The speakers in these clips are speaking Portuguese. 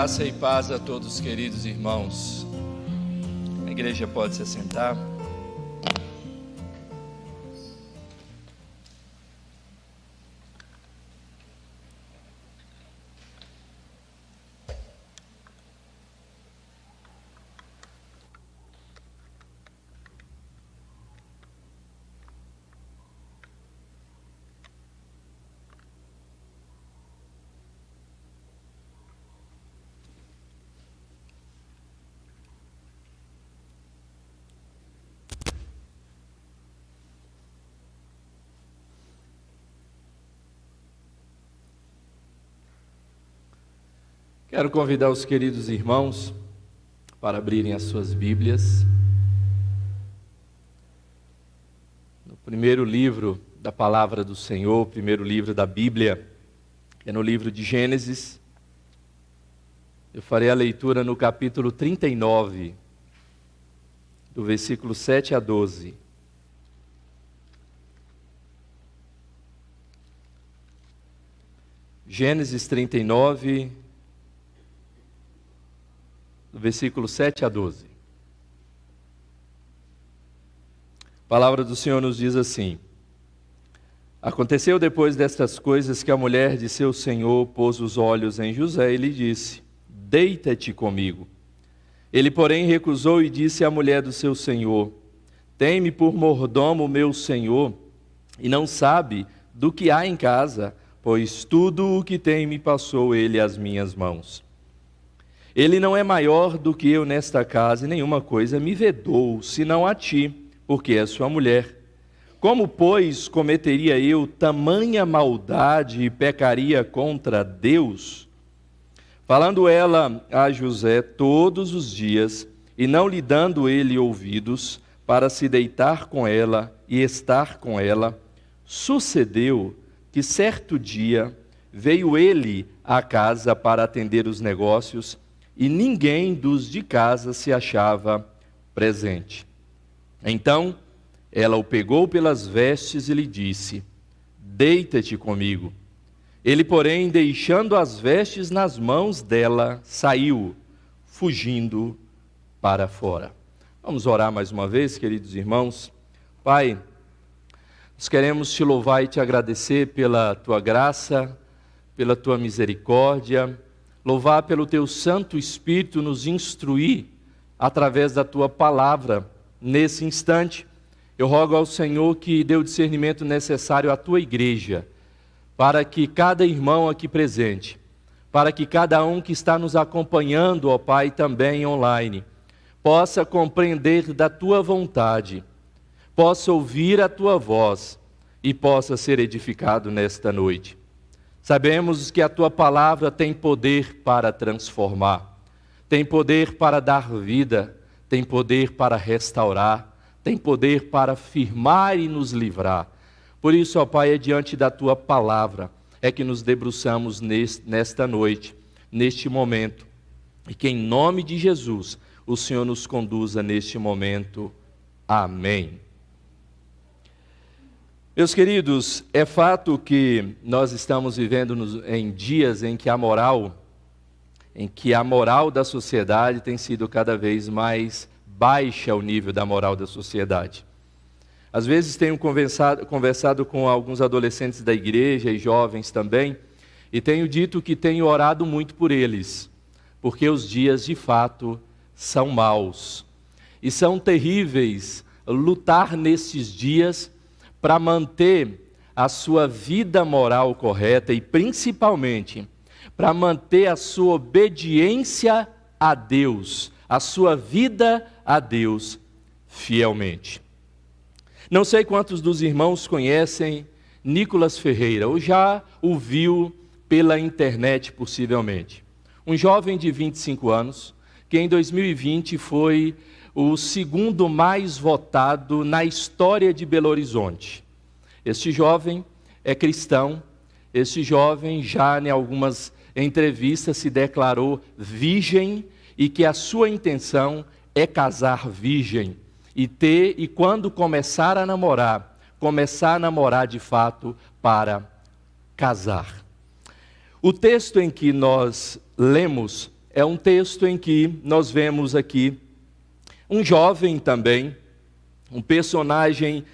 Graça e paz a todos, queridos irmãos. A igreja pode se assentar. Quero convidar os queridos irmãos para abrirem as suas Bíblias no primeiro livro da Palavra do Senhor, o primeiro livro da Bíblia, é no livro de Gênesis. Eu farei a leitura no capítulo 39, do versículo 7 a 12. Gênesis 39, do versículo 7 a 12. A palavra do Senhor nos diz assim: Aconteceu depois destas coisas que a mulher de seu senhor pôs os olhos em José e lhe disse: Deita-te comigo. Ele, porém, recusou e disse à mulher do seu senhor: Tem-me por mordomo meu senhor, e não sabe do que há em casa, pois tudo o que tem me passou ele às minhas mãos. Ele não é maior do que eu nesta casa, e nenhuma coisa me vedou, senão a ti, porque és sua mulher. Como, pois, cometeria eu tamanha maldade e pecaria contra Deus? Falando ela a José todos os dias, e não lhe dando ele ouvidos, para se deitar com ela e estar com ela, sucedeu que certo dia veio ele à casa para atender os negócios, e ninguém dos de casa se achava presente. Então, ela o pegou pelas vestes e lhe disse: Deita-te comigo. Ele, porém, deixando as vestes nas mãos dela, saiu, fugindo para fora. Vamos orar mais uma vez, queridos irmãos. Pai, nós queremos te louvar e te agradecer pela tua graça, pela tua misericórdia, louvar pelo teu Santo Espírito nos instruir através da tua palavra nesse instante. Eu rogo ao Senhor que dê o discernimento necessário à tua igreja, para que cada irmão aqui presente, para que cada um que está nos acompanhando, ó Pai, também online, possa compreender da tua vontade, possa ouvir a tua voz e possa ser edificado nesta noite. Sabemos que a tua palavra tem poder para transformar, tem poder para dar vida, tem poder para restaurar, tem poder para firmar e nos livrar. Por isso, ó Pai, é diante da tua palavra é que nos debruçamos nesta noite, neste momento, e que em nome de Jesus o Senhor nos conduza neste momento. Amém. Meus queridos, é fato que nós estamos vivendo em dias em que a moral da sociedade tem sido cada vez mais baixa ao nível da moral da sociedade. Às vezes tenho conversado com alguns adolescentes da igreja e jovens também, e tenho dito que tenho orado muito por eles, porque os dias de fato são maus. E são terríveis lutar nesses dias para manter a sua vida moral correta e, principalmente, para manter a sua obediência a Deus, a sua vida a Deus fielmente. Não sei quantos dos irmãos conhecem Nicolas Ferreira, ou já o viu pela internet possivelmente. Um jovem de 25 anos, que em 2020 foi o segundo mais votado na história de Belo Horizonte. Este jovem é cristão, este jovem já em algumas entrevistas se declarou virgem e que a sua intenção é casar virgem e quando começar a namorar de fato para casar. O texto em que nós lemos é um texto em que nós vemos aqui um jovem também, um personagem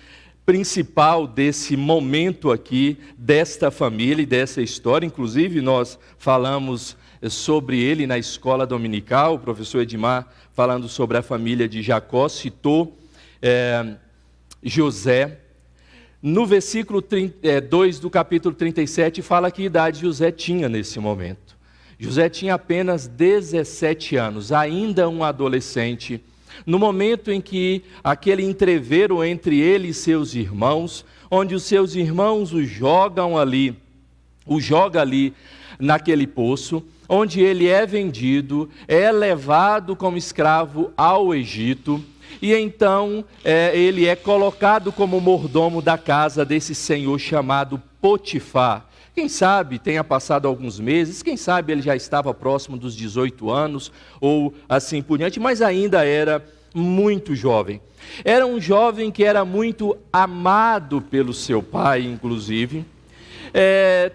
principal desse momento aqui, desta família e dessa história. Inclusive, nós falamos sobre ele na escola dominical, o professor Edmar, falando sobre a família de Jacó, citou José. No versículo 2 do capítulo 37, fala que idade José tinha nesse momento. José tinha apenas 17 anos, ainda um adolescente, no momento em que aquele entreveiro entre ele e seus irmãos, onde os seus irmãos o joga ali naquele poço, onde ele é vendido, é levado como escravo ao Egito, e então ele é colocado como mordomo da casa desse senhor chamado Potifar. Quem sabe tenha passado alguns meses, quem sabe ele já estava próximo dos 18 anos, ou assim por diante, mas ainda era muito jovem. Era um jovem que era muito amado pelo seu pai, inclusive,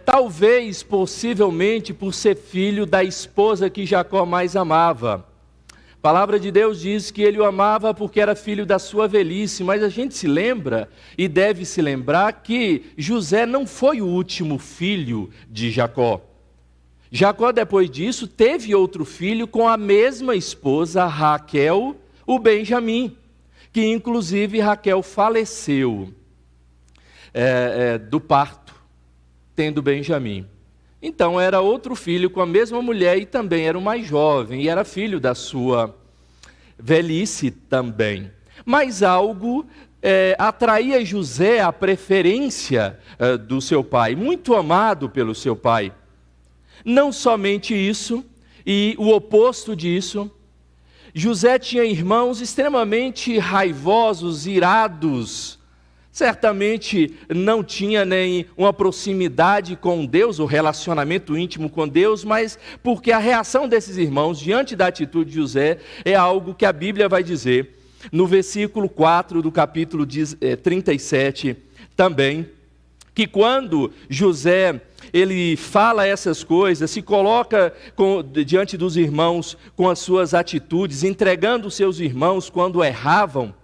talvez, possivelmente, por ser filho da esposa que Jacó mais amava. A palavra de Deus diz que ele o amava porque era filho da sua velhice, mas a gente se lembra e deve se lembrar que José não foi o último filho de Jacó. Jacó, depois disso, teve outro filho com a mesma esposa, Raquel, o Benjamim, que inclusive Raquel faleceu do parto, tendo Benjamim. Então era outro filho com a mesma mulher e também era o mais jovem, e era filho da sua velhice também. Mas algo atraía José à preferência do seu pai, muito amado pelo seu pai. Não somente isso, e o oposto disso, José tinha irmãos extremamente raivosos, irados. Certamente não tinha nem uma proximidade com Deus, ou relacionamento íntimo com Deus, mas porque a reação desses irmãos diante da atitude de José é algo que a Bíblia vai dizer no versículo 4 do capítulo 37 também, que quando José ele fala essas coisas, se coloca diante dos irmãos com as suas atitudes, entregando os seus irmãos quando erravam,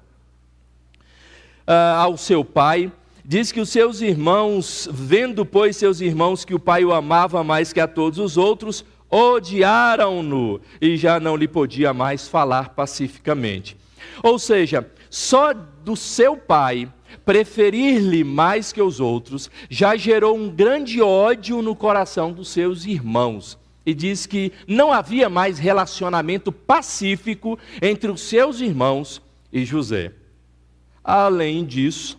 ao seu pai, diz que os seus irmãos, vendo pois seus irmãos que o pai o amava mais que a todos os outros, odiaram-no e já não lhe podia mais falar pacificamente. Ou seja, só do seu pai preferir-lhe mais que os outros, já gerou um grande ódio no coração dos seus irmãos. E diz que não havia mais relacionamento pacífico entre os seus irmãos e José. Além disso,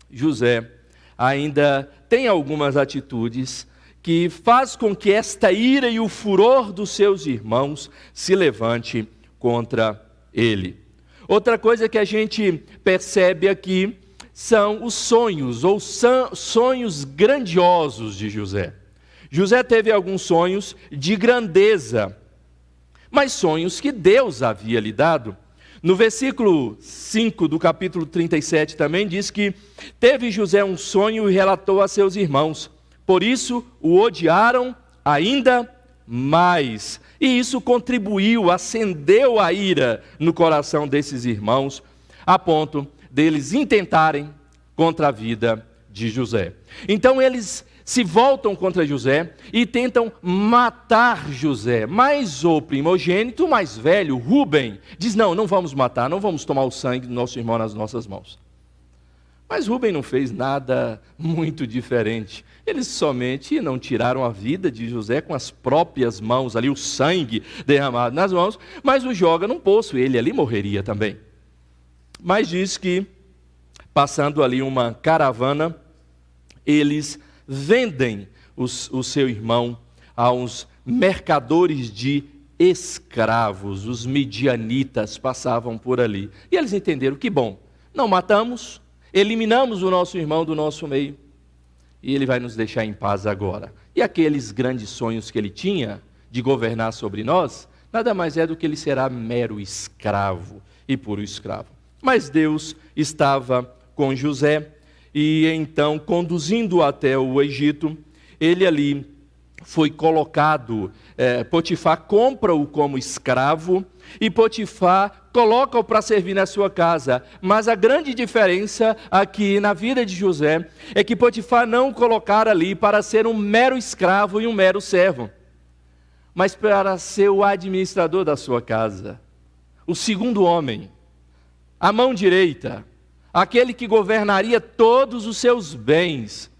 José ainda tem algumas atitudes que faz com que esta ira e o furor dos seus irmãos se levante contra ele. Outra coisa que a gente percebe aqui são os sonhos, ou sonhos grandiosos de José. José teve alguns sonhos de grandeza, mas sonhos que Deus havia lhe dado. No versículo 5 do capítulo 37 também diz que teve José um sonho e relatou a seus irmãos. Por isso o odiaram ainda mais. E isso contribuiu, acendeu a ira no coração desses irmãos, a ponto deles intentarem contra a vida de José. Então eles se voltam contra José e tentam matar José. Mas o primogênito, o mais velho, Rúben, diz: não vamos matar, não vamos tomar o sangue do nosso irmão nas nossas mãos. Mas Rúben não fez nada muito diferente. Eles somente não tiraram a vida de José com as próprias mãos, ali o sangue derramado nas mãos, mas o joga num poço, ele ali morreria também. Mas diz que, passando ali uma caravana, eles vendem o seu irmão a uns mercadores de escravos. Os midianitas passavam por ali. E eles entenderam que, bom, não matamos, eliminamos o nosso irmão do nosso meio, e ele vai nos deixar em paz agora. E aqueles grandes sonhos que ele tinha de governar sobre nós, nada mais é do que ele será mero escravo e puro escravo. Mas Deus estava com José, e então, conduzindo-o até o Egito, ele ali foi colocado, Potifar compra-o como escravo, e Potifar coloca-o para servir na sua casa. Mas a grande diferença aqui na vida de José é que Potifar não o colocara ali para ser um mero escravo e um mero servo, mas para ser o administrador da sua casa, o segundo homem, a mão direita, aquele que governaria todos os seus bens.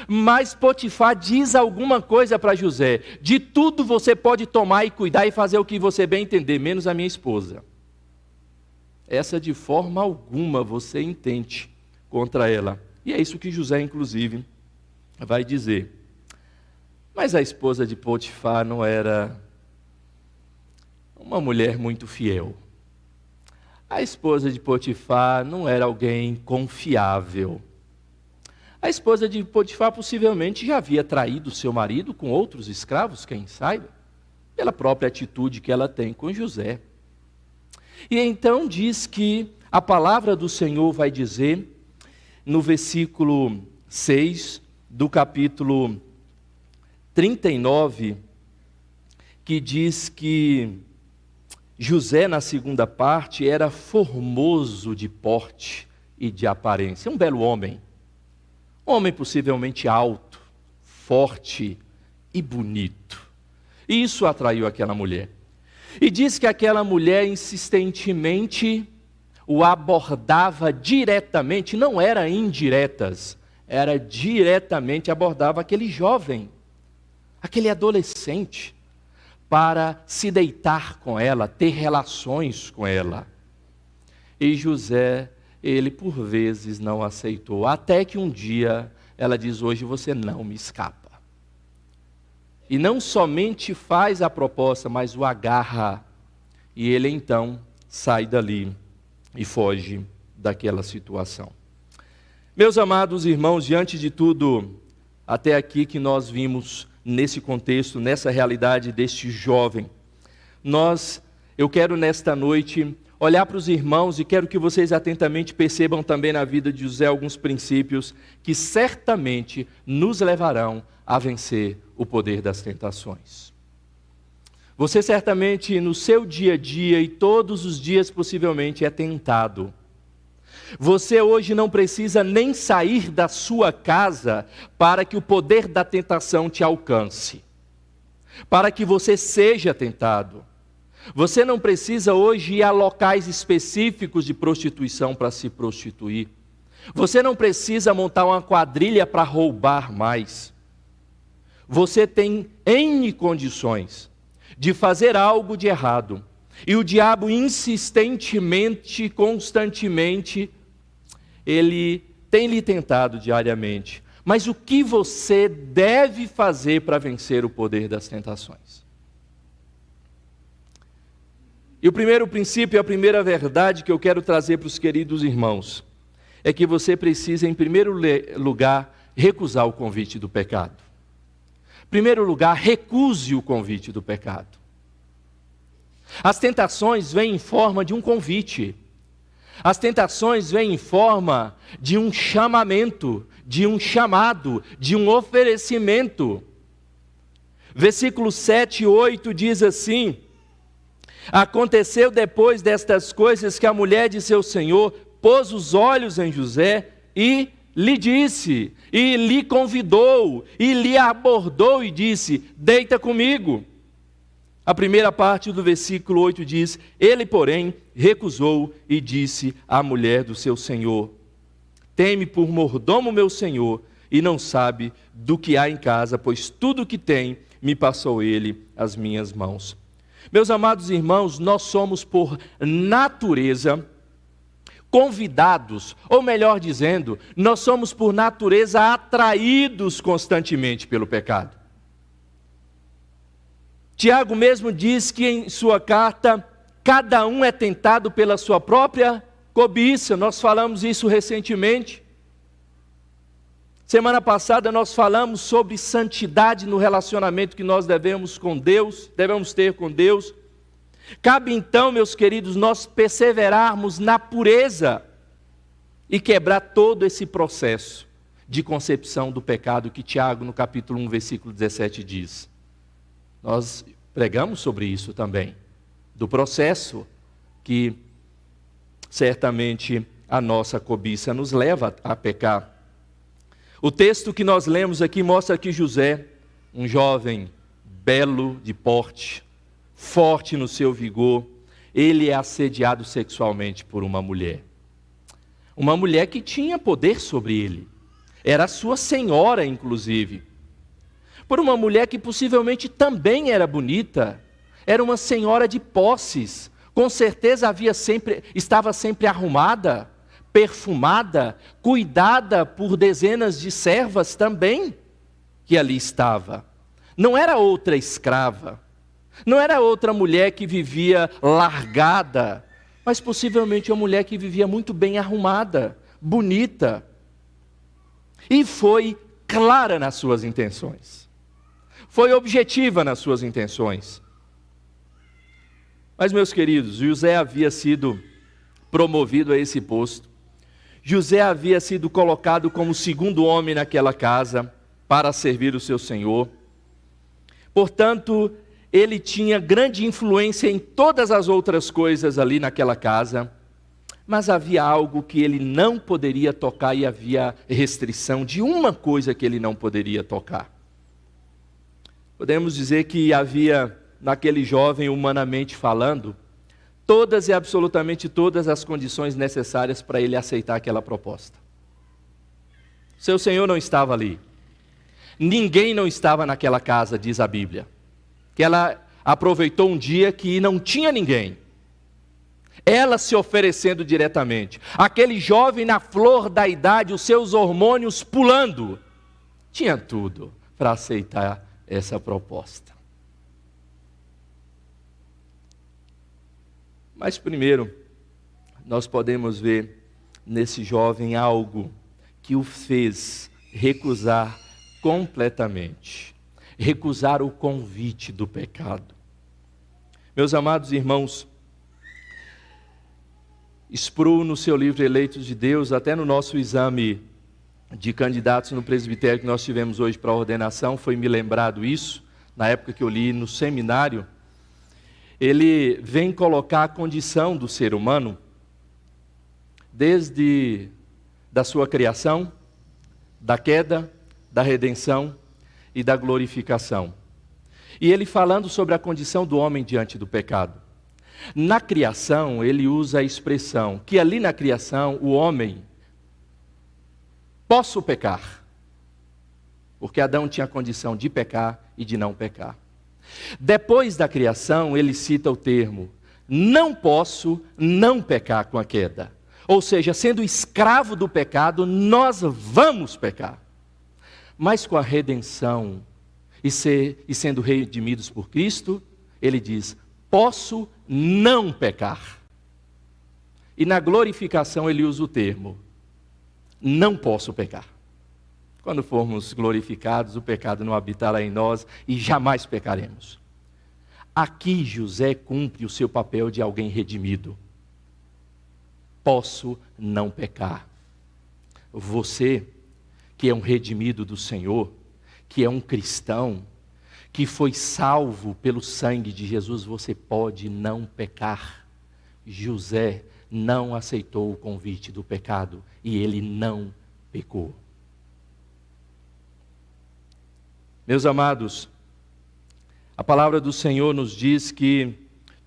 Mas Potifar diz alguma coisa para José: de tudo você pode tomar e cuidar e fazer o que você bem entender, menos a minha esposa. Essa de forma alguma você intente contra ela. E é isso que José, inclusive, vai dizer. Mas a esposa de Potifar não era uma mulher muito fiel. A esposa de Potifar não era alguém confiável. A esposa de Potifar possivelmente já havia traído seu marido com outros escravos, quem sabe, pela própria atitude que ela tem com José. E então diz que a palavra do Senhor vai dizer, no versículo 6 do capítulo 39, que diz que José, na segunda parte, era formoso de porte e de aparência, um belo homem. Um homem possivelmente alto, forte e bonito. E isso atraiu aquela mulher. E diz que aquela mulher insistentemente o abordava diretamente, não era indiretas, era diretamente abordava aquele jovem, aquele adolescente, para se deitar com ela, ter relações com ela. E José, ele por vezes não aceitou, até que um dia ela diz: hoje você não me escapa. E não somente faz a proposta, mas o agarra, e ele então sai dali e foge daquela situação. Meus amados irmãos, diante de tudo, até aqui que nós vimos nesse contexto, nessa realidade deste jovem, eu quero nesta noite olhar para os irmãos e quero que vocês atentamente percebam também na vida de José alguns princípios que certamente nos levarão a vencer o poder das tentações. Você certamente no seu dia a dia e todos os dias possivelmente é tentado. Você hoje não precisa nem sair da sua casa para que o poder da tentação te alcance, para que você seja tentado. Você não precisa hoje ir a locais específicos de prostituição para se prostituir. Você não precisa montar uma quadrilha para roubar mais. Você tem N condições de fazer algo de errado. E o diabo insistentemente, constantemente, ele tem lhe tentado diariamente. Mas o que você deve fazer para vencer o poder das tentações? E o primeiro princípio, a primeira verdade que eu quero trazer para os queridos irmãos, é que você precisa, em primeiro lugar, recusar o convite do pecado. Em primeiro lugar, recuse o convite do pecado. As tentações vêm em forma de um convite. As tentações vêm em forma de um chamamento, de um chamado, de um oferecimento. Versículos 7 e 8 diz assim: aconteceu depois destas coisas que a mulher de seu senhor pôs os olhos em José e lhe disse, e lhe convidou, e lhe abordou e disse: deita comigo. A primeira parte do versículo 8 diz: ele, porém, recusou e disse à mulher do seu senhor: tem-me por mordomo meu senhor, e não sabe do que há em casa, pois tudo o que tem me passou ele às minhas mãos. Meus amados irmãos, nós somos por natureza convidados, ou melhor dizendo, nós somos por natureza atraídos constantemente pelo pecado. Tiago mesmo diz que em sua carta, cada um é tentado pela sua própria cobiça. Nós falamos isso recentemente. Semana passada nós falamos sobre santidade no relacionamento que nós devemos ter com Deus. Cabe então, meus queridos, nós perseverarmos na pureza e quebrar todo esse processo de concepção do pecado que Tiago, no capítulo 1, versículo 17, diz. Nós pregamos sobre isso também, do processo que certamente a nossa cobiça nos leva a pecar. O texto que nós lemos aqui mostra que José, um jovem belo de porte, forte no seu vigor, ele é assediado sexualmente por uma mulher. Uma mulher que tinha poder sobre ele. Era sua senhora, inclusive. Por uma mulher que possivelmente também era bonita. Era uma senhora de posses. Com certeza estava sempre arrumada, perfumada, cuidada por dezenas de servas também que ali estava. Não era outra escrava. Não era outra mulher que vivia largada, mas possivelmente uma mulher que vivia muito bem arrumada, bonita. E foi clara nas suas intenções. Foi objetiva nas suas intenções. Mas, meus queridos, José havia sido promovido a esse posto. José havia sido colocado como segundo homem naquela casa para servir o seu senhor. Portanto, ele tinha grande influência em todas as outras coisas ali naquela casa, mas havia algo que ele não poderia tocar e havia restrição de uma coisa que ele não poderia tocar. Podemos dizer que havia naquele jovem, humanamente falando, todas e absolutamente todas as condições necessárias para ele aceitar aquela proposta. Seu senhor não estava ali. Ninguém não estava naquela casa, diz a Bíblia. Que ela aproveitou um dia que não tinha ninguém. Ela se oferecendo diretamente. Aquele jovem na flor da idade, os seus hormônios pulando. Tinha tudo para aceitar essa proposta. Mas primeiro, nós podemos ver nesse jovem algo que o fez recusar completamente. Recusar o convite do pecado. Meus amados irmãos, Sproul, no seu livro Eleitos de Deus, até no nosso exame de candidatos no presbitério que nós tivemos hoje para a ordenação, foi me lembrado isso, na época que eu li no seminário, ele vem colocar a condição do ser humano, desde da sua criação, da queda, da redenção e da glorificação. E ele falando sobre a condição do homem diante do pecado. Na criação, ele usa a expressão que ali na criação, o homem, posso pecar, porque Adão tinha a condição de pecar e de não pecar. Depois da criação, ele cita o termo, não posso não pecar com a queda. Ou seja, sendo escravo do pecado, nós vamos pecar. Mas com a redenção e sendo redimidos por Cristo, ele diz, posso não pecar. E na glorificação ele usa o termo, não posso pecar. Quando formos glorificados, o pecado não habitará em nós e jamais pecaremos. Aqui José cumpre o seu papel de alguém redimido. Posso não pecar. Você, que é um redimido do Senhor, que é um cristão, que foi salvo pelo sangue de Jesus, você pode não pecar. José não aceitou o convite do pecado e ele não pecou. Meus amados, a palavra do Senhor nos diz que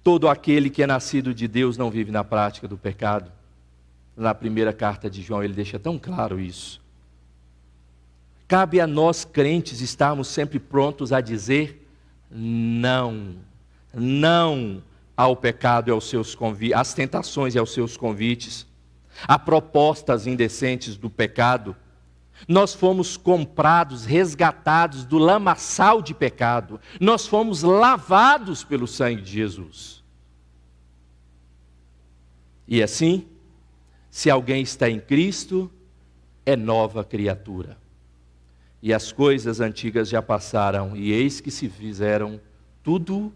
todo aquele que é nascido de Deus não vive na prática do pecado. Na primeira carta de João ele deixa tão claro isso. Cabe a nós crentes estarmos sempre prontos a dizer não. Não ao pecado e aos seus convites, às tentações e aos seus convites, a propostas indecentes do pecado. Nós fomos comprados, resgatados do lamaçal de pecado. Nós fomos lavados pelo sangue de Jesus. E assim, se alguém está em Cristo, é nova criatura. E as coisas antigas já passaram, e eis que se fizeram tudo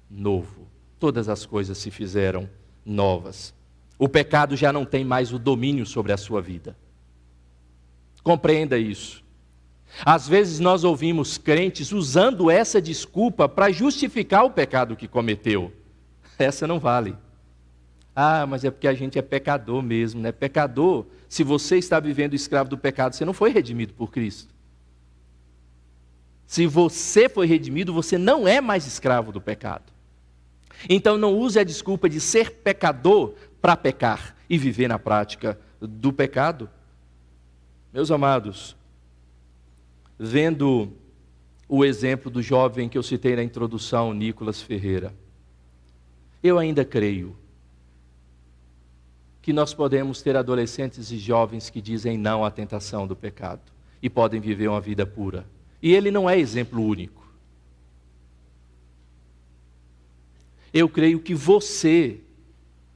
novo. Todas as coisas se fizeram novas. O pecado já não tem mais o domínio sobre a sua vida. Compreenda isso. Às vezes nós ouvimos crentes usando essa desculpa para justificar o pecado que cometeu. Essa não vale. Ah, mas é porque a gente é pecador mesmo, né? Pecador, se você está vivendo escravo do pecado, você não foi redimido por Cristo. Se você foi redimido, você não é mais escravo do pecado. Então não use a desculpa de ser pecador para pecar e viver na prática do pecado. Meus amados, vendo o exemplo do jovem que eu citei na introdução, Nicolas Ferreira, eu ainda creio que nós podemos ter adolescentes e jovens que dizem não à tentação do pecado e podem viver uma vida pura. E ele não é exemplo único. Eu creio que você,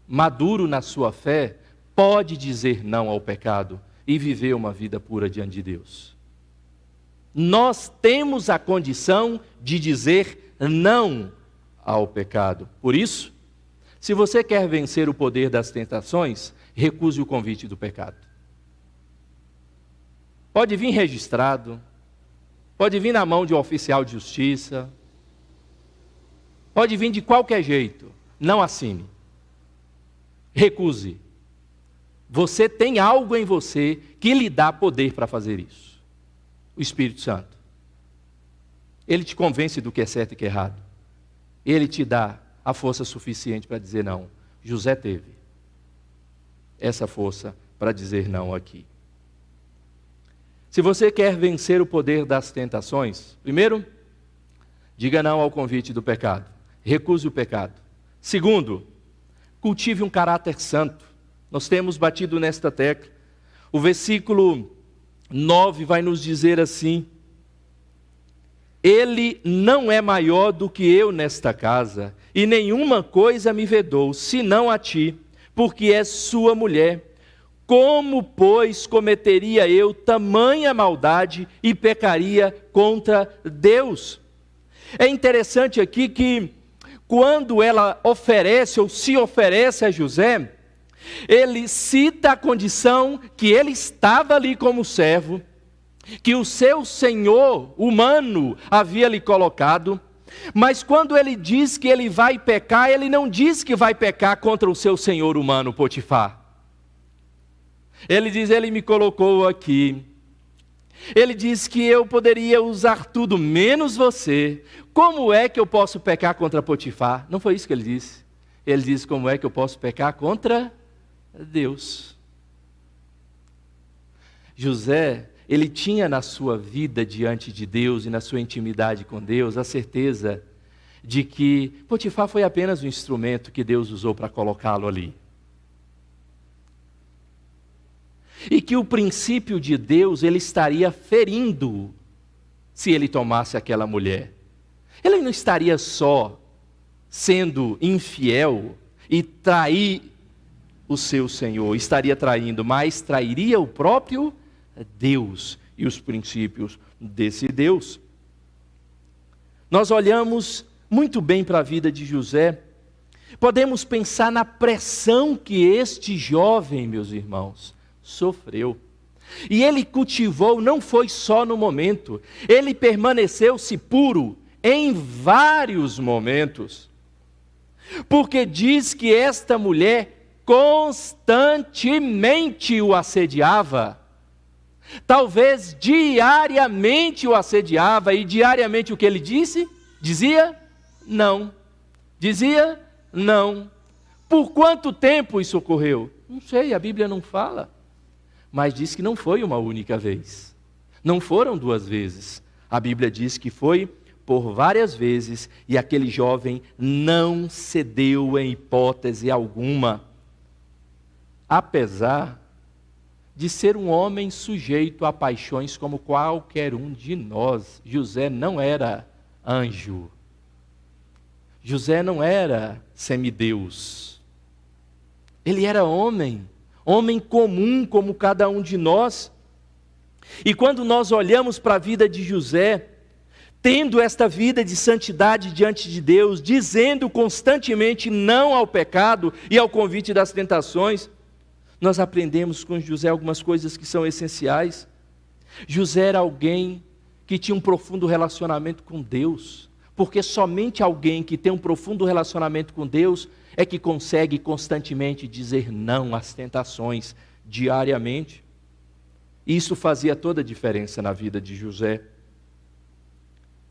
maduro na sua fé, pode dizer não ao pecado e viver uma vida pura diante de Deus. Nós temos a condição de dizer não ao pecado. Por isso, se você quer vencer o poder das tentações, recuse o convite do pecado. Pode vir registrado, pode vir na mão de um oficial de justiça, pode vir de qualquer jeito, não assine. Recuse. Você tem algo em você que lhe dá poder para fazer isso. O Espírito Santo. Ele te convence do que é certo e que é errado. Ele te dá a força suficiente para dizer não. José teve essa força para dizer não aqui. Se você quer vencer o poder das tentações, primeiro, diga não ao convite do pecado. Recuse o pecado. Segundo, cultive um caráter santo. Nós temos batido nesta tecla. O versículo 9 vai nos dizer assim: Ele não é maior do que eu nesta casa, e nenhuma coisa me vedou, senão a ti, porque és sua mulher. Como, pois, cometeria eu tamanha maldade e pecaria contra Deus? É interessante aqui que, quando ela oferece ou se oferece a José, ele cita a condição que ele estava ali como servo, que o seu senhor humano havia lhe colocado, mas quando ele diz que ele vai pecar, ele não diz que vai pecar contra o seu senhor humano, Potifar. Ele diz, ele me colocou aqui. Ele diz que eu poderia usar tudo menos você. Como é que eu posso pecar contra Potifar? Não foi isso que ele disse. Ele disse, como é que eu posso pecar contra Deus? José, ele tinha na sua vida diante de Deus e na sua intimidade com Deus a certeza de que Potifar foi apenas um instrumento que Deus usou para colocá-lo ali. E que o princípio de Deus ele estaria ferindo se ele tomasse aquela mulher. Ele não estaria só sendo infiel e trair o seu Senhor, estaria traindo, mas trairia o próprio Deus e os princípios desse Deus. Nós olhamos muito bem para a vida de José, podemos pensar na pressão que este jovem, meus irmãos, sofreu. E ele cultivou, não foi só no momento, ele permaneceu-se puro em vários momentos. Porque diz que esta mulher constantemente o assediava. Talvez diariamente o assediava, e diariamente o que ele disse? Dizia não. Dizia não. Por quanto tempo isso ocorreu? Não sei, a Bíblia não fala. Mas diz que não foi uma única vez. Não foram duas vezes. A Bíblia diz que foi por várias vezes, e aquele jovem não cedeu em hipótese alguma. Apesar de ser um homem sujeito a paixões como qualquer um de nós, José não era anjo. José não era semideus. Ele era homem comum como cada um de nós. E quando nós olhamos para a vida de José, tendo esta vida de santidade diante de Deus, dizendo constantemente não ao pecado e ao convite das tentações, nós aprendemos com José algumas coisas que são essenciais. José era alguém que tinha um profundo relacionamento com Deus, porque somente alguém que tem um profundo relacionamento com Deus é que consegue constantemente dizer não às tentações diariamente. Isso fazia toda a diferença na vida de José,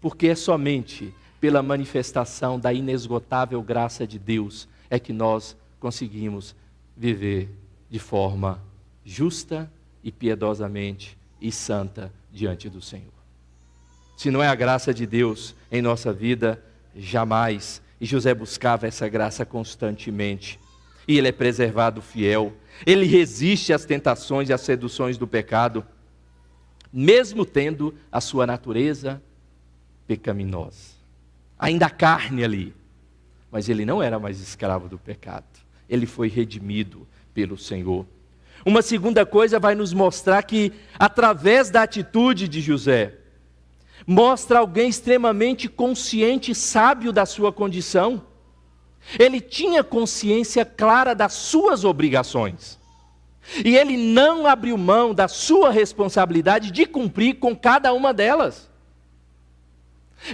porque é somente pela manifestação da inesgotável graça de Deus é que nós conseguimos viver de forma justa e piedosamente e santa diante do Senhor. Se não é a graça de Deus em nossa vida, jamais. E José buscava essa graça constantemente. E ele é preservado fiel. Ele resiste às tentações e às seduções do pecado, mesmo tendo a sua natureza pecaminosa. Ainda a carne ali. Mas ele não era mais escravo do pecado. Ele foi redimido pelo Senhor. Uma segunda coisa vai nos mostrar que, através da atitude de José, mostra alguém extremamente consciente e sábio da sua condição. Ele tinha consciência clara das suas obrigações. E ele não abriu mão da sua responsabilidade de cumprir com cada uma delas.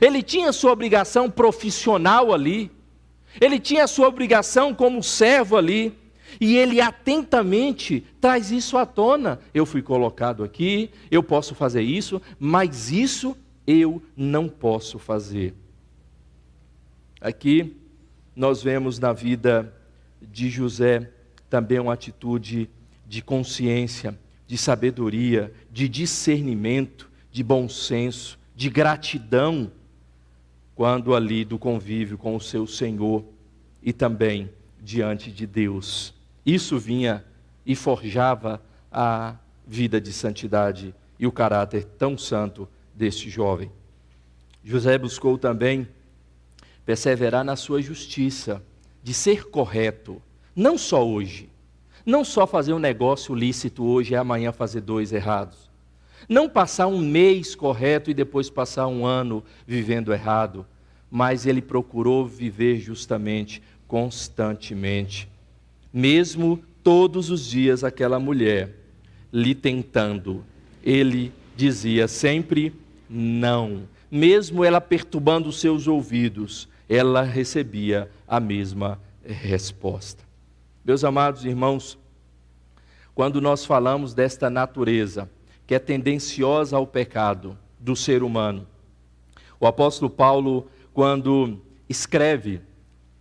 Ele tinha sua obrigação profissional ali. Ele tinha sua obrigação como servo ali. E ele atentamente traz isso à tona. Eu fui colocado aqui, eu posso fazer isso, mas isso eu não posso fazer. Aqui nós vemos na vida de José também uma atitude de consciência, de sabedoria, de discernimento, de bom senso, de gratidão, quando ali do convívio com o seu Senhor e também diante de Deus. Isso vinha e forjava a vida de santidade e o caráter tão santo deste jovem. José buscou também perseverar na sua justiça, de ser correto, não só hoje, não só fazer um negócio lícito hoje e amanhã fazer 2 errados, não passar um mês correto e depois passar um ano vivendo errado, mas ele procurou viver justamente, constantemente. Mesmo todos os dias aquela mulher lhe tentando, ele dizia sempre não. Mesmo ela perturbando os seus ouvidos, ela recebia a mesma resposta. Meus amados irmãos, quando nós falamos desta natureza, que é tendenciosa ao pecado do ser humano, o apóstolo Paulo, quando escreve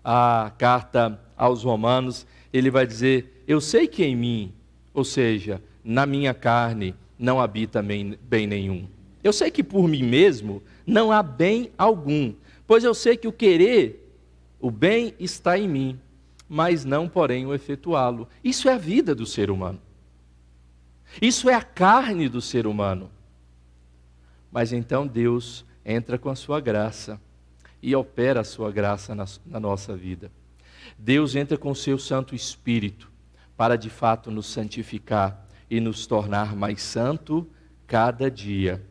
a carta aos Romanos, ele vai dizer, eu sei que em mim, ou seja, na minha carne, não habita bem nenhum. Eu sei que por mim mesmo não há bem algum, pois eu sei que o querer, o bem está em mim, mas não, porém, o efetuá-lo. Isso é a vida do ser humano. Isso é a carne do ser humano. Mas então Deus entra com a sua graça e opera a sua graça na nossa vida. Deus entra com o seu Santo Espírito para de fato nos santificar e nos tornar mais santo cada dia.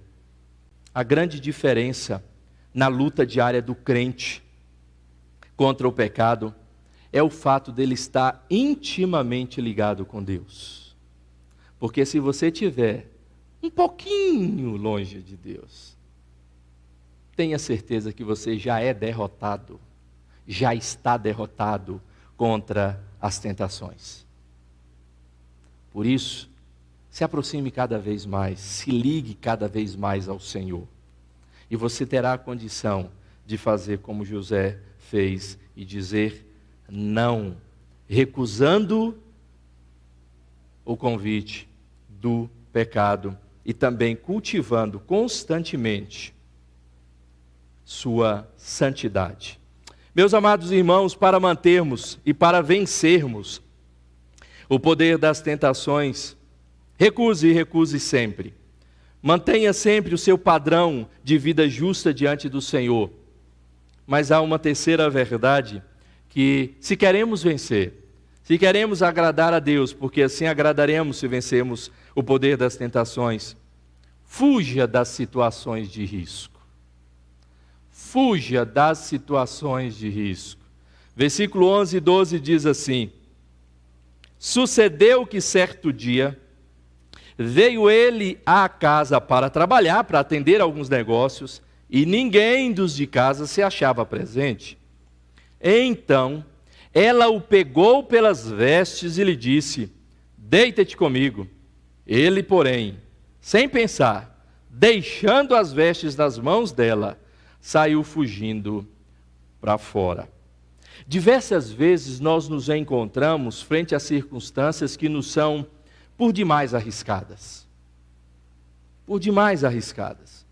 A grande diferença na luta diária do crente contra o pecado é o fato dele estar intimamente ligado com Deus. Porque se você estiver um pouquinho longe de Deus, tenha certeza que você já é derrotado, já está derrotado contra as tentações. Por isso, se aproxime cada vez mais, se ligue cada vez mais ao Senhor. E você terá a condição de fazer como José fez e dizer não, recusando o convite do pecado e também cultivando constantemente sua santidade. Meus amados irmãos, para mantermos e para vencermos o poder das tentações, recuse sempre. Mantenha sempre o seu padrão de vida justa diante do Senhor. Mas há uma terceira verdade que, se queremos vencer, se queremos agradar a Deus, porque assim agradaremos se vencermos o poder das tentações, fuja das situações de risco. Fuja das situações de risco. Versículo 11 e 12 diz assim: sucedeu que certo dia, Veio ele à casa para trabalhar, para atender alguns negócios, e ninguém dos de casa se achava presente. Então, ela o pegou pelas vestes e lhe disse: deita-te comigo. Ele, porém, sem pensar, deixando as vestes nas mãos dela, saiu fugindo para fora. Diversas vezes nós nos encontramos frente a circunstâncias que nos são por demais arriscadas. Por demais arriscadas.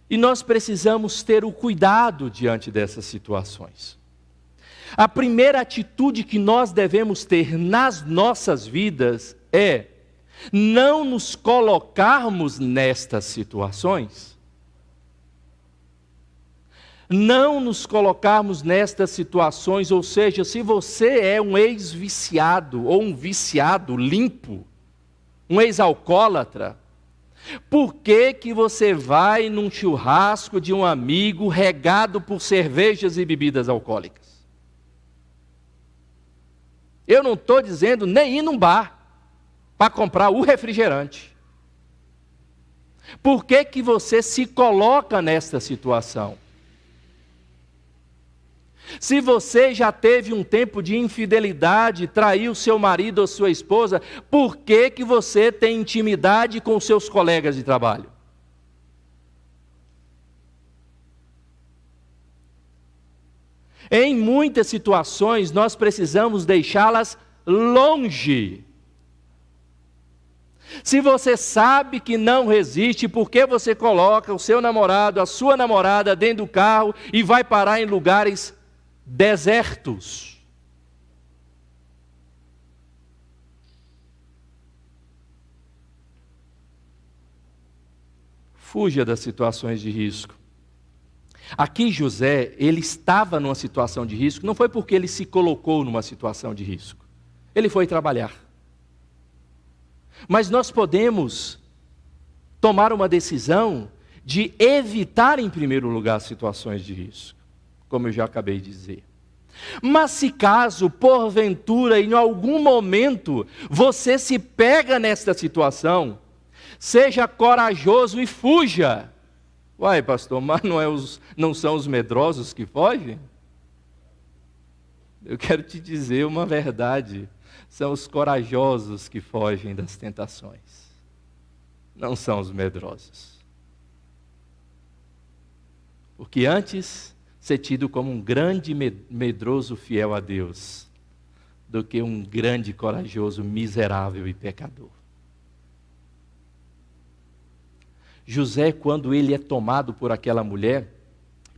E nós precisamos ter o cuidado diante dessas situações. A primeira atitude que nós devemos ter nas nossas vidas é não nos colocarmos nestas situações. Não nos colocarmos nestas situações, ou seja, se você é um ex-viciado ou um viciado limpo, um ex-alcoólatra, por que você vai num churrasco de um amigo regado por cervejas e bebidas alcoólicas? Eu não estou dizendo nem ir num bar para comprar o refrigerante. Por que você se coloca nesta situação? Se você já teve um tempo de infidelidade, traiu seu marido ou sua esposa, por que você tem intimidade com seus colegas de trabalho? Em muitas situações, nós precisamos deixá-las longe. Se você sabe que não resiste, por que você coloca o seu namorado, a sua namorada dentro do carro e vai parar em lugares desertos? Fuja das situações de risco. Aqui José, ele estava numa situação de risco, não foi porque ele se colocou numa situação de risco. Ele foi trabalhar. Mas nós podemos tomar uma decisão de evitar, em primeiro lugar, situações de risco, como eu já acabei de dizer. Mas se caso, porventura, em algum momento, você se pega nesta situação, seja corajoso e fuja. Uai, pastor, mas não são os medrosos que fogem? Eu quero te dizer uma verdade. São os corajosos que fogem das tentações. Não são os medrosos. Porque antes ser tido como um grande medroso fiel a Deus, do que um grande corajoso miserável e pecador. José, quando ele é tomado por aquela mulher,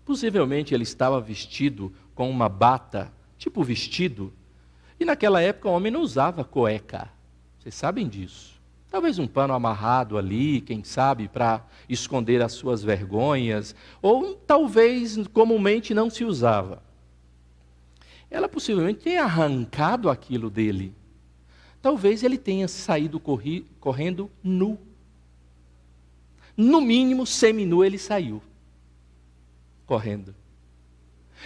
possivelmente ele estava vestido com uma bata, tipo vestido, e naquela época o homem não usava cueca, vocês sabem disso. Talvez um pano amarrado ali, quem sabe, para esconder as suas vergonhas, ou talvez comumente não se usava. Ela possivelmente tenha arrancado aquilo dele. Talvez ele tenha saído correndo nu. No mínimo, seminu ele saiu, correndo.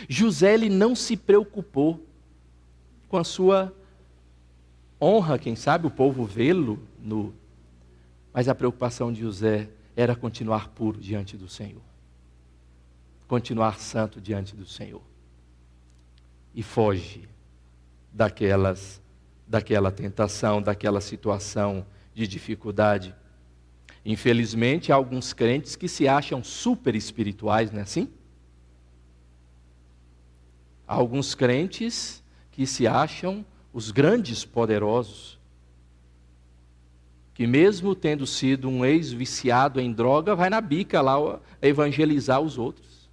José, ele não se preocupou com a sua honra, quem sabe o povo vê-lo nu. Mas a preocupação de José era continuar puro diante do Senhor. Continuar santo diante do Senhor. E foge daquela tentação, daquela situação de dificuldade. Infelizmente, há alguns crentes que se acham super espirituais, não é assim? Há alguns crentes que se acham os grandes poderosos, que mesmo tendo sido um ex-viciado em droga, vai na bica lá evangelizar os outros.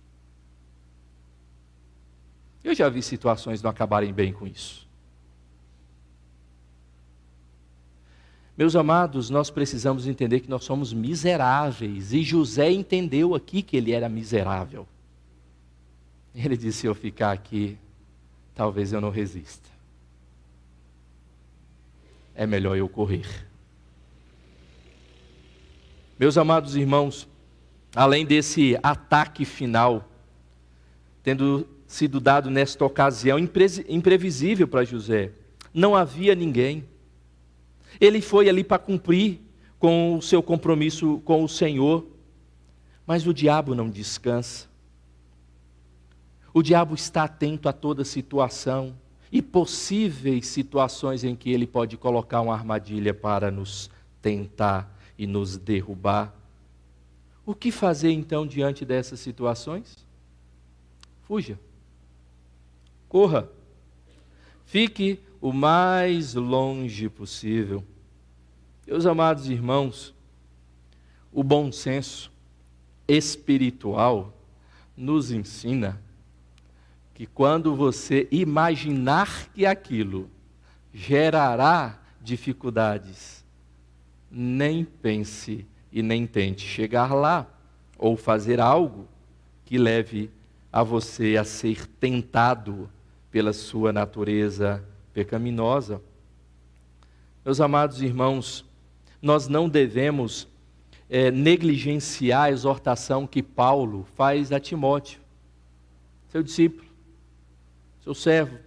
Eu já vi situações não acabarem bem com isso. Meus amados, nós precisamos entender que nós somos miseráveis. E José entendeu aqui que ele era miserável. Ele disse: se eu ficar aqui, talvez eu não resista. É melhor eu correr. Meus amados irmãos, além desse ataque final, tendo sido dado nesta ocasião imprevisível para José, não havia ninguém. Ele foi ali para cumprir com o seu compromisso com o Senhor. Mas o diabo não descansa. O diabo está atento a toda situação e possíveis situações em que ele pode colocar uma armadilha para nos tentar e nos derrubar. O que fazer então diante dessas situações? Fuja. Corra. Fique o mais longe possível. Meus amados irmãos, o bom senso espiritual nos ensina que quando você imaginar que aquilo gerará dificuldades, nem pense e nem tente chegar lá ou fazer algo que leve a você a ser tentado pela sua natureza pecaminosa. Meus amados irmãos, nós não devemos negligenciar a exortação que Paulo faz a Timóteo, seu discípulo, seu servo.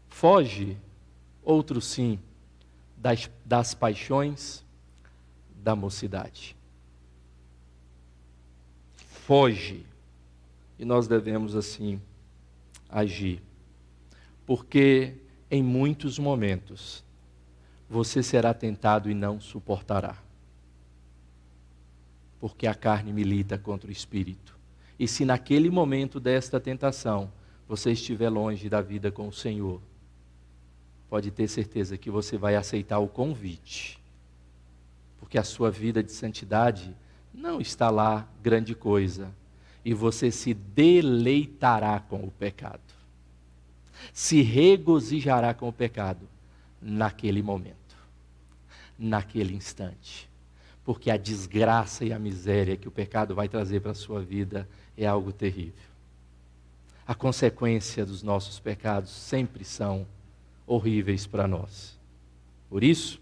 Foge, outro sim, das paixões da mocidade. Foge. E nós devemos assim agir. Porque em muitos momentos você será tentado e não suportará. Porque a carne milita contra o espírito. E se naquele momento desta tentação você estiver longe da vida com o Senhor, pode ter certeza que você vai aceitar o convite. Porque a sua vida de santidade não está lá grande coisa. E você se deleitará com o pecado. Se regozijará com o pecado naquele momento, naquele instante. Porque a desgraça e a miséria que o pecado vai trazer para a sua vida é algo terrível. A consequência dos nossos pecados sempre são horríveis para nós. Por isso,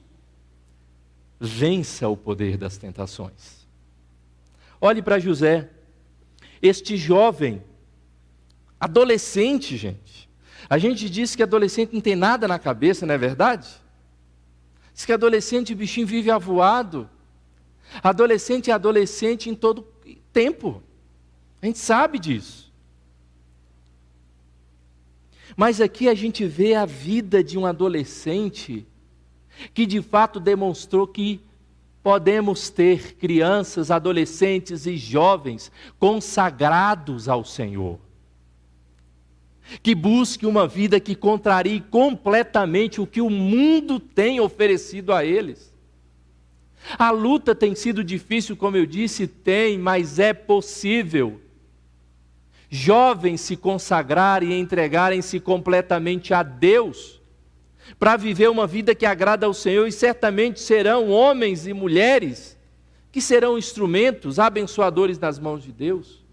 vença o poder das tentações. Olhe para José, este jovem, adolescente, gente. A gente diz que adolescente não tem nada na cabeça, não é verdade? Diz que adolescente, o bichinho vive avoado. Adolescente é adolescente em todo tempo. A gente sabe disso. Mas aqui a gente vê a vida de um adolescente que de fato demonstrou que podemos ter crianças, adolescentes e jovens consagrados ao Senhor. Que busque uma vida que contrarie completamente o que o mundo tem oferecido a eles. A luta tem sido difícil, como eu disse, tem, mas é possível. Jovens se consagrarem e entregarem-se completamente a Deus, para viver uma vida que agrada ao Senhor, e certamente serão homens e mulheres que serão instrumentos abençoadores nas mãos de Deus,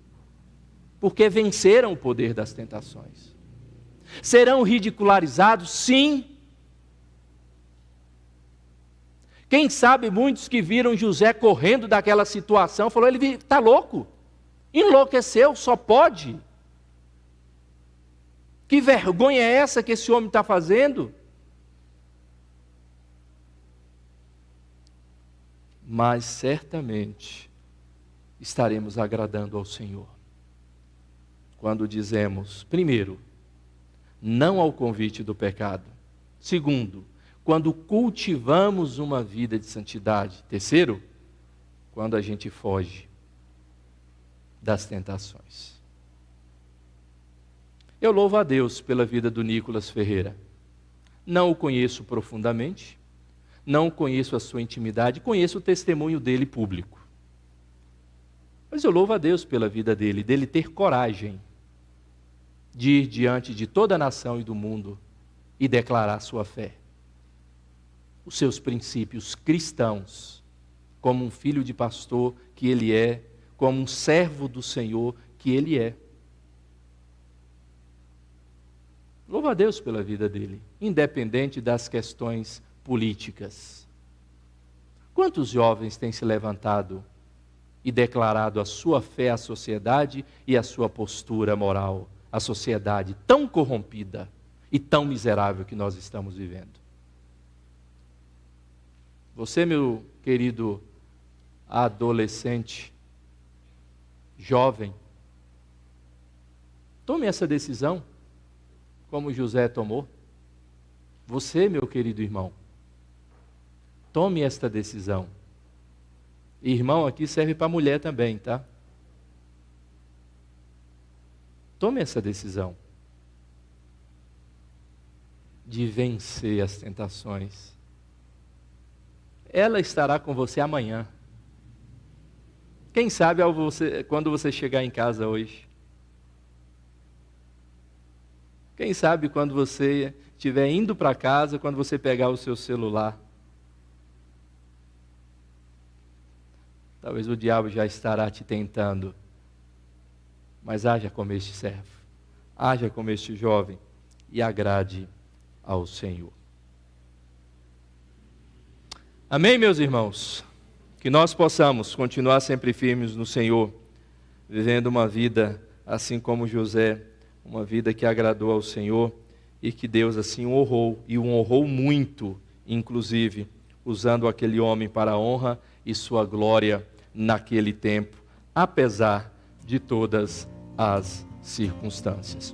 porque venceram o poder das tentações. Serão ridicularizados, sim. Quem sabe muitos que viram José correndo daquela situação, falou, ele está louco, enlouqueceu, só pode. Que vergonha é essa que esse homem está fazendo? Mas certamente estaremos agradando ao Senhor quando dizemos, primeiro, não ao convite do pecado. Segundo, quando cultivamos uma vida de santidade. Terceiro, quando a gente foge das tentações. Eu louvo a Deus pela vida do Nicolas Ferreira. Não o conheço profundamente, não conheço a sua intimidade, conheço o testemunho dele público. Mas eu louvo a Deus pela vida dele ter coragem de ir diante de toda a nação e do mundo e declarar sua fé. Os seus princípios cristãos, como um filho de pastor que ele é, como um servo do Senhor que ele é. Louvo a Deus pela vida dele, independente das questões políticas. Quantos jovens têm se levantado e declarado a sua fé à sociedade e a sua postura moral à sociedade tão corrompida e tão miserável que nós estamos vivendo? Você, meu querido adolescente, jovem, tome essa decisão, como José tomou. Você, meu querido irmão, tome esta decisão. E irmão aqui serve para mulher também, tá? Tome essa decisão de vencer as tentações. Ela estará com você amanhã. Quem sabe quando você chegar em casa hoje. Quem sabe quando você estiver indo para casa, quando você pegar o seu celular. Talvez o diabo já estará te tentando. Mas haja como este servo, haja como este jovem e agrade ao Senhor. Amém, meus irmãos? Que nós possamos continuar sempre firmes no Senhor, vivendo uma vida assim como José, uma vida que agradou ao Senhor e que Deus assim o honrou, e o honrou muito, inclusive, usando aquele homem para a honra e sua glória naquele tempo, apesar de todas as circunstâncias.